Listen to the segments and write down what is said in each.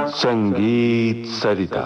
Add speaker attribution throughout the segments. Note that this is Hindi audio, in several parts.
Speaker 1: संगीत सरिता।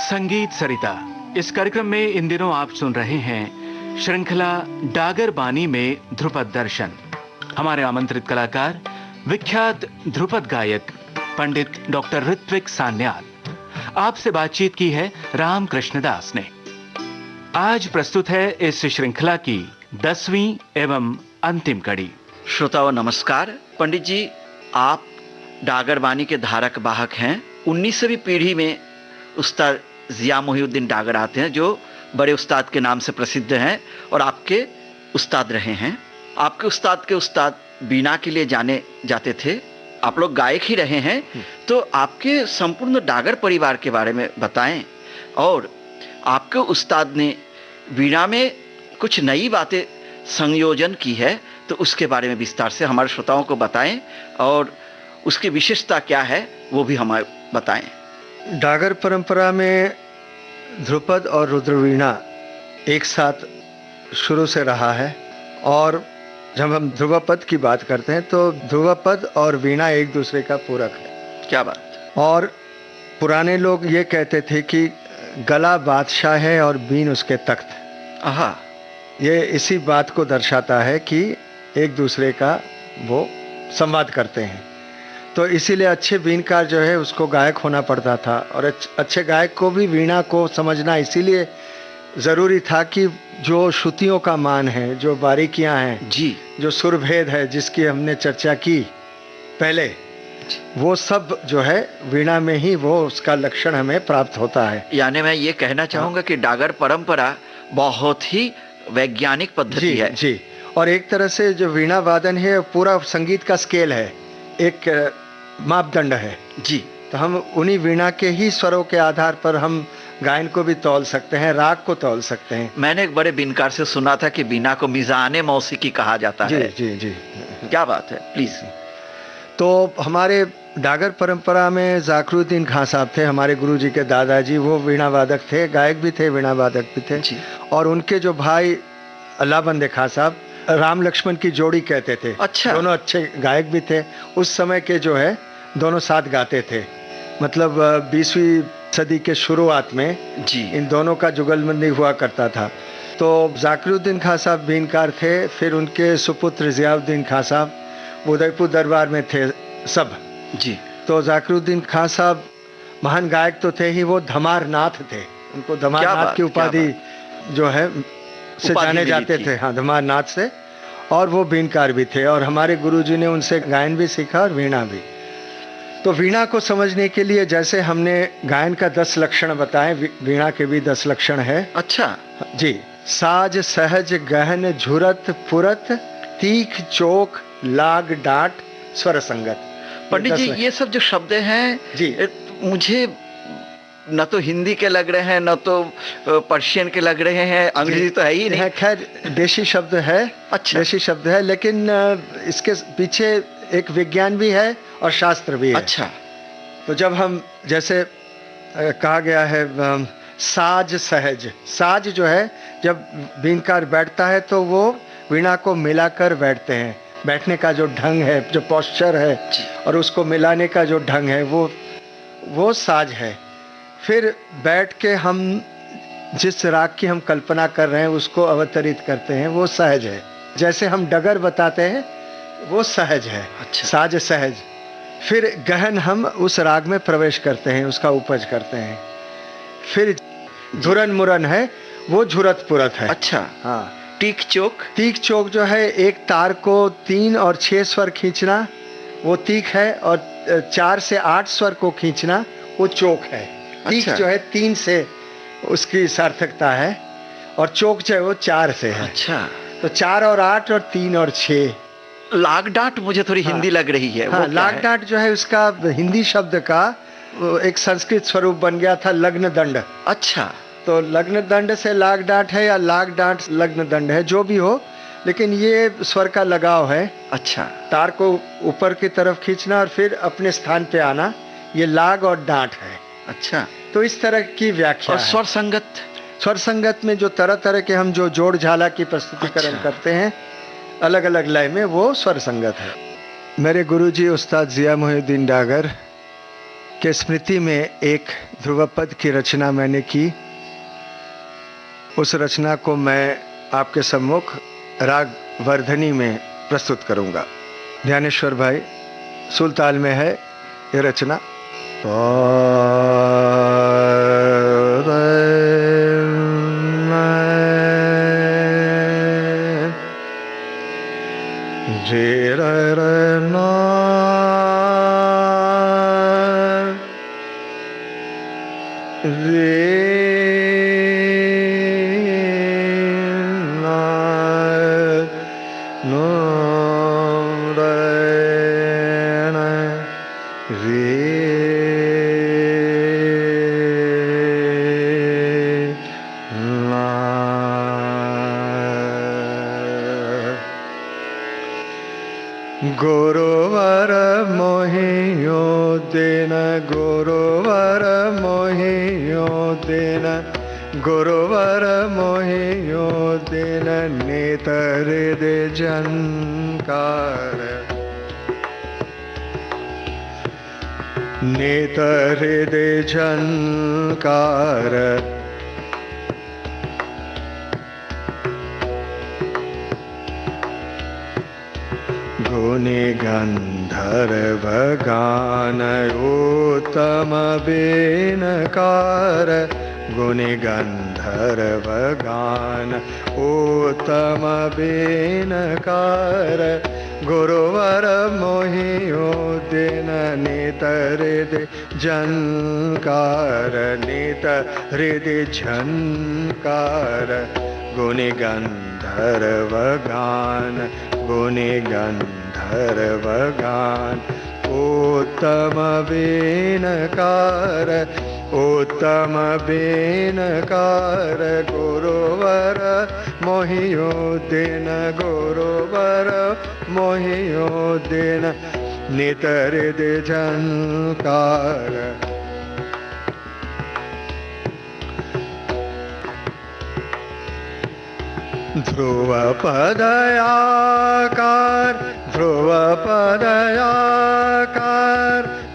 Speaker 2: संगीत सरिता इस कार्यक्रम में इन दिनों आप सुन रहे हैं श्रृंखला डागर बानी में ध्रुपद दर्शन। हमारे आमंत्रित कलाकार विख्यात ध्रुपद गायक पंडित डॉक्टर ऋत्विक सान्याल। आपसे बातचीत की है राम कृष्णदास ने। आज प्रस्तुत है इस श्रृंखला की 10वीं एवं अंतिम कड़ी।
Speaker 3: श्रोताओं नमस्कार। पंडित जी, आप डागर बानी के धारक वाहक हैं। 19वीं पीढ़ी में उस्ताद जिया मोहिउद्दीन डागर आते हैं, जो बड़े उस्ताद के नाम से प्रसिद्ध हैं और आपके उस्ताद रहे हैं। आपके उस्ताद के उस्ताद बीना के लिए जाने जाते थे। आप लोग गायक ही रहे हैं, तो आपके संपूर्ण डागर परिवार के बारे में बताएं। और आपके उस्ताद ने बीना में कुछ नई बातें संयोजन की है, तो उसके बारे में विस्तार से हमारे श्रोताओं को बताएं और उसकी विशेषता क्या है वो भी हमें बताएं।
Speaker 4: डागर परंपरा में ध्रुपद और रुद्रवीणा एक साथ शुरू से रहा है, और जब हम ध्रुवपद की बात करते हैं तो ध्रुवपद और वीणा एक दूसरे का पूरक है।
Speaker 3: क्या बात।
Speaker 4: और पुराने लोग ये कहते थे कि गला बादशाह है और बीन उसके तख्त।
Speaker 3: आहा।
Speaker 4: ये इसी बात को दर्शाता है कि एक दूसरे का वो संवाद करते हैं। तो इसीलिए अच्छे बीनकार जो है उसको गायक होना पड़ता था, और अच्छे गायक को भी वीणा को समझना इसीलिए ज़रूरी था कि जो श्रुतियों का मान है, जो बारीकियां हैं
Speaker 3: जी,
Speaker 4: जो सुरभेद है जिसकी हमने चर्चा की पहले, वो सब जो है वीणा में ही वो उसका लक्षण हमें प्राप्त होता है।
Speaker 3: यानी मैं ये कहना चाहूँगा कि डागर परंपरा बहुत ही वैज्ञानिक पद्धति है।
Speaker 4: जी, और एक तरह से जो वीणा वादन है पूरा संगीत का स्केल है, एक मापदंड है
Speaker 3: जी।
Speaker 4: तो हम उन्हीं वीणा के ही स्वरों के आधार पर हम गायन को भी तौल सकते हैं, राग को तौल सकते हैं।
Speaker 3: मैंने एक बड़े बिनकार से सुना था कि बीना को मिजाने मौसीकी कहा जाता
Speaker 4: जी,
Speaker 3: है।
Speaker 4: जी जी।
Speaker 3: क्या बात है, प्लीज।
Speaker 4: तो हमारे डागर परंपरा में जाकरुद्दीन खां साहब थे, हमारे गुरुजी के दादाजी। वो वीणा वादक थे, गायक भी थे, वीणा वादक भी थे
Speaker 3: जी।
Speaker 4: और उनके जो भाई अल्लाहबंद खां साहब राम लक्ष्मण की जोड़ी कहते थे।
Speaker 3: अच्छा।
Speaker 4: दोनों अच्छे गायक भी थे। उस समय के जो है दोनों साथ गाते थे, मतलब 20वीं सदी के शुरुआत में
Speaker 3: जी।
Speaker 4: इन दोनों का जुगलबंदी हुआ करता था। तो जाकरुद्दीन खां साहब बीनकार थे, फिर उनके सुपुत्र जियाउद्दीन खां साहब उदयपुर दरबार में थे सब।
Speaker 3: जी।
Speaker 4: तो जाकरुद्दीन खां साहब महान गायक तो थे ही, वो धमार नाथ थे। उनको धमार नाथ की उपाधि जो है से जाने जाते थे। हाँ, धमार नाथ से। और वो बीनकार भी थे, और हमारे गुरुजी ने उनसे गायन भी सीखा और वीणा भी। तो वीणा को समझने के लिए जैसे हमने गायन का 10 लक्षण बताए, वीणा के भी 10 लक्षण है।
Speaker 3: अच्छा
Speaker 4: जी। साज सहज गहन झुरत पुरत तीख चोक लाग डाट स्वर संगत।
Speaker 3: पंडित जी, ये सब जो शब्द हैं
Speaker 4: जी,
Speaker 3: मुझे न तो हिंदी के लग रहे हैं, न तो पर्शियन के लग रहे हैं, अंग्रेजी तो है ही नहीं।
Speaker 4: खैर देशी शब्द है। अच्छा। देशी शब्द है, लेकिन इसके पीछे एक विज्ञान भी है और शास्त्र भी है।
Speaker 3: अच्छा।
Speaker 4: तो जब हम जैसे कहा गया है साज सहज, साज जो है जब बीनकार बैठता है तो वो वीणा को मिलाकर बैठते हैं। बैठने का जो ढंग है, जो पोस्चर है और उसको मिलाने का जो ढंग है, वो साज है। फिर बैठ के हम जिस राग की हम कल्पना कर रहे हैं उसको अवतरित करते हैं, वो सहज है। जैसे हम डगर बताते हैं वो सहज है।
Speaker 3: अच्छा।
Speaker 4: साज सहज। फिर गहन हम उस राग में प्रवेश करते हैं, उसका उपज करते हैं। फिर झुरन मुरन है, वो झुरत पुरत है।
Speaker 3: अच्छा।
Speaker 4: हाँ।
Speaker 3: तीख चोक। तीख
Speaker 4: चोक जो है एक तार को 3 और 6 स्वर खींचना, वो तीख है, और 4 से 8 स्वर को खींचना वो चोक है। तीख जो है 3 से उसकी सार्थकता है, और चोक जो है वो 4 से है।
Speaker 3: अच्छा।
Speaker 4: तो 4 और 8 और 3 और 6।
Speaker 3: लाग डाट मुझे थोड़ी हिंदी लग रही है।
Speaker 4: हाँ, लाग डाट जो है उसका हिंदी शब्द का एक संस्कृत स्वरूप बन गया था लग्न दंड।
Speaker 3: अच्छा।
Speaker 4: तो लग्न दंड से लाग डांट है या लाग डांट लग्न दंड है, जो भी हो, लेकिन ये स्वर का लगाव है।
Speaker 3: अच्छा,
Speaker 4: तार को ऊपर की तरफ खींचना और फिर अपने स्थान पे आना, ये लाग और डांट है।
Speaker 3: अच्छा।
Speaker 4: तो इस तरह की व्याख्या
Speaker 3: और
Speaker 4: है।
Speaker 3: स्वर संगत?
Speaker 4: स्वर संगत में जो तरह तरह के हम जो जोड़ झाला की प्रस्तुतिकरण
Speaker 3: अच्छा।
Speaker 4: करते हैं अलग अलग लय में, वो स्वर संगत है। मेरे गुरुजी उस्ताद जिया मोहिउद्दीन डागर के स्मृति में एक ध्रुवपद की रचना मैंने की। उस रचना को मैं आपके सम्मुख राग वर्धनी में प्रस्तुत करूंगा। ध्यानेश्वर भाई सुलताल में है ये रचना। रे रे रे ना रे ना नो रे ना रे ना। गुरुवर मोहियो दिन, गुरुवर मोहियो दिन, गुरुवर मोहियो दिन, नेतर दे जनकार, नेतर दे जनकार। गुनि गंधर्व गान उत्तम बेनकार, गुनि गंधर्व गान उत्तम बेनकार। गुरुवर मोहियो दिन, नेतर दे जनकार, नेतर दे जनकार। गुनि गंधर्व गान, गुनि गंधर्व गान उत्तम बेनकार, उत्तम बेनकार। गुरुवर मोहियो दिन, गुरुवर मोहियो दिन, नेतर दे जनकार। ध्रुव पदयाकार, ध्रुव पदयाकार,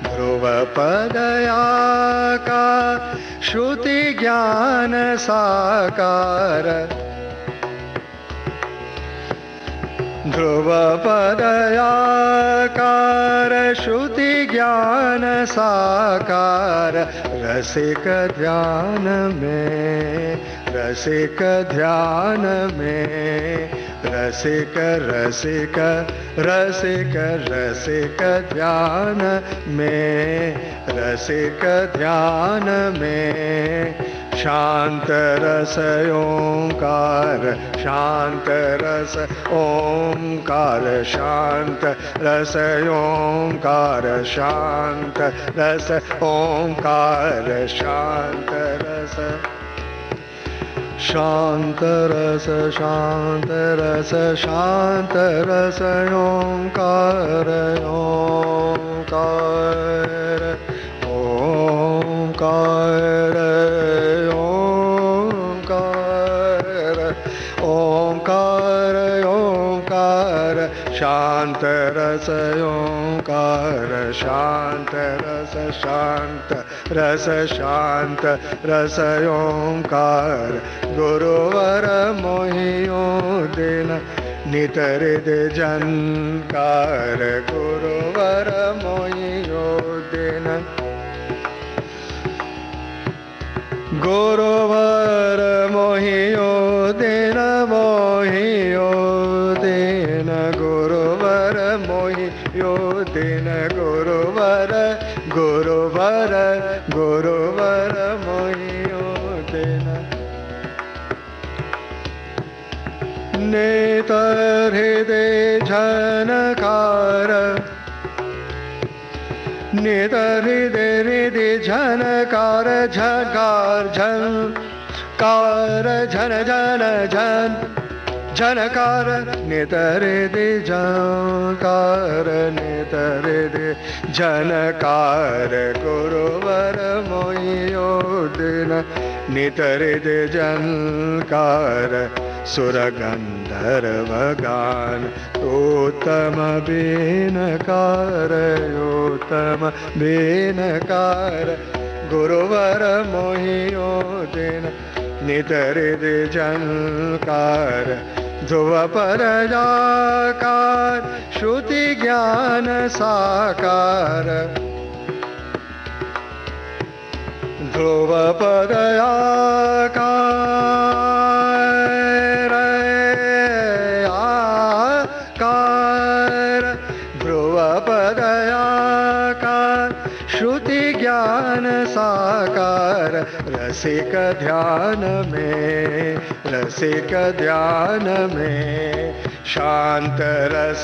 Speaker 4: ध्रुव पदयाकार। श्रुति ज्ञान साकार, ध्रुव पदयाकार। श्रुति ज्ञान साकार। रसिक ध्यान में, रसिक ध्यान में, रसिक रसिक रसिक रसिक ध्यान में, रसिक ध्यान में। शांत रस ओंकार, शांत रस ओंकार, शांत रस ओंकार, शांत रस ओंकार, शांत रस, शांत रस, शांत रस, शांत रस ओंकार, ओंकार, ओंकार, ओंकार, ओंकार, ओंकार। शांत रस ओंकार, शांत रस, शांत रस, शांत रस ओंकार। गुरुवर मोहियो दिन, नेतर दे जनकार। गुरुवर मोहियो दिन, गुरुवर मोहियो दिन, मोहियो दिन, गुरुवर मोहियो दिन, गुरुवर, गुरुवर, गुरुवर मोहियो दिन। नेतर हृदय झनकार, नेतर हृदय हृदय झनकार, झकार झन कार झन झन झन झनकार नितरे दे झनकार नितरे दे झनकार गुरुवर मोहियो दिन नितरे दे झनकार सुर गंधर्व गान उत्तम बेनकार गुरुवर मोहियो दिन नितरे दे झनकार ध्रुव पर जाकार श्रुति ज्ञान साकार ध्रुव पर आकार ध्रुव पर आकार श्रुति ज्ञान साकार रसिक ध्यान में शांत रस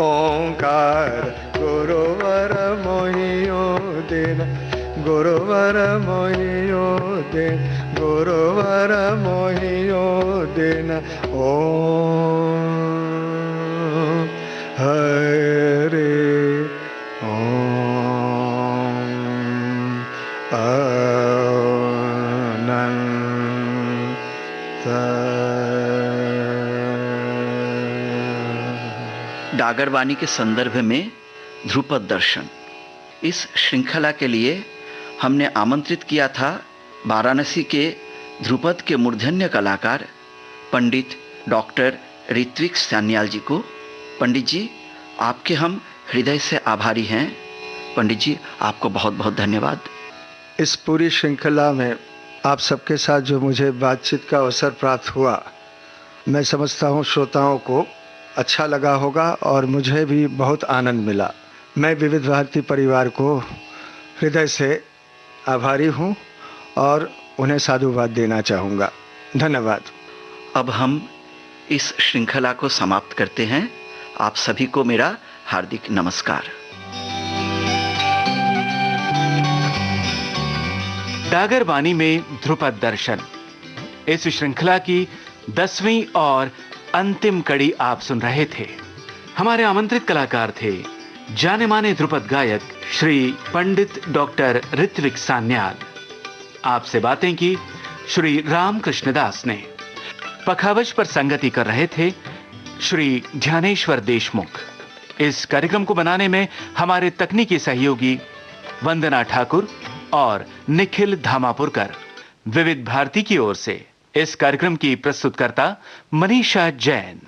Speaker 4: ओंकार गुरुवर मोहियो दिन गुरुवर मोहियो दिन ओम हरे
Speaker 3: डागर वाणी के संदर्भ में ध्रुपद दर्शन, इस श्रृंखला के लिए हमने आमंत्रित किया था वाराणसी के ध्रुपद के मूर्धन्य कलाकार पंडित डॉक्टर ऋत्विक सान्याल जी को। पंडित जी, आपके हम हृदय से आभारी हैं। पंडित जी, आपको बहुत बहुत धन्यवाद।
Speaker 4: इस पूरी श्रृंखला में आप सबके साथ जो मुझे बातचीत का अवसर प्राप्त हुआ, मैं समझता हूँ श्रोताओं को अच्छा लगा होगा और मुझे भी बहुत आनंद मिला। मैं विविध भारती परिवार को हृदय से आभारी हूँ और उन्हें साधुवाद देना चाहूँगा। धन्यवाद।
Speaker 3: अब हम इस श्रृंखला को समाप्त करते हैं। आप सभी को मेरा हार्दिक नमस्कार।
Speaker 2: डागर वाणी में ध्रुपद दर्शन, इस श्रृंखला की 10वीं और अंतिम कड़ी आप सुन रहे थे। हमारे आमंत्रित कलाकार थे जाने माने ध्रुपद गायक श्री पंडित डॉक्टर ऋत्विक सान्याल। आपसे बातें की श्री रामकृष्ण दास ने। पखावज पर संगति कर रहे थे श्री ध्यानेश्वर देशमुख। इस कार्यक्रम को बनाने में हमारे तकनीकी सहयोगी वंदना ठाकुर और निखिल धामापुरकर। विविध भारती की ओर से इस कार्यक्रम की प्रस्तुतकर्ता मनीषा जैन।